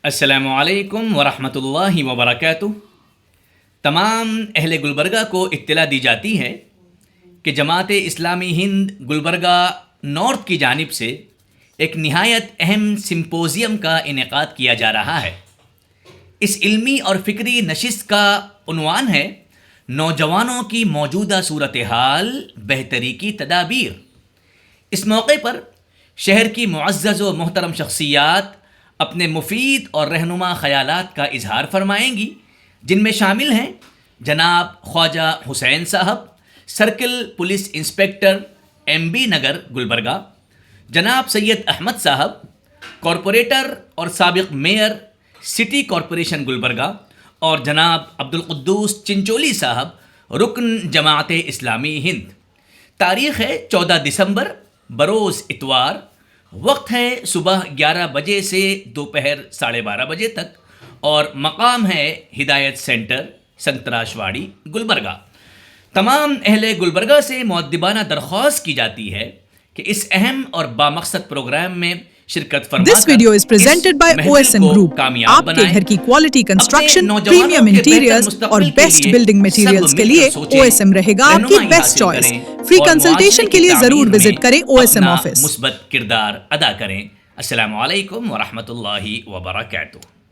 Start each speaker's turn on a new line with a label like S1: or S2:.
S1: السلام علیکم ورحمۃ اللہ وبرکاتہ۔ تمام اہل گلبرگہ کو اطلاع دی جاتی ہے کہ جماعت اسلامی ہند گلبرگہ نارتھ کی جانب سے ایک نہایت اہم سمپوزیم کا انعقاد کیا جا رہا ہے۔ اس علمی اور فکری نشست کا عنوان ہے نوجوانوں کی موجودہ صورتحال بہتری کی تدابیر۔ اس موقع پر شہر کی معزز و محترم شخصیات اپنے مفید اور رہنما خیالات کا اظہار فرمائیں گی، جن میں شامل ہیں جناب خواجہ حسین صاحب، circle police inspector MB Nagar Gulbarga, جناب سید احمد صاحب، کارپوریٹر اور سابق میئر سٹی کارپوریشن گلبرگہ، اور جناب عبدالقدوس چنچولی صاحب، رکن جماعت اسلامی ہند۔ تاریخ ہے 14 دسمبر بروز اتوار، وقت ہے صبح 11 بجے سے دوپہر 12:30 بجے تک، اور مقام ہے ہدایت سینٹر سنتراش واڑی گلبرگہ۔ تمام اہل گلبرگہ سے مؤدبانہ درخواست کی جاتی ہے کہ اس اہم اور بامقصد پروگرام میں شرکت فرما
S2: This video is presented by OSM Group. آپ کے گھر کی کوالٹی کنسٹرکشن، پریمیم انٹیریئرز اور بیسٹ بلڈنگ مٹیریلز کے لیے OSM رہے گا آپ کی بیسٹ چوائس۔ فری کنسلٹیشن کے لیے ضرور وزٹ کریں OSM آفس۔
S1: مثبت کردار ادا کریں۔ السلام علیکم ورحمۃ اللہ وبرکاتہ۔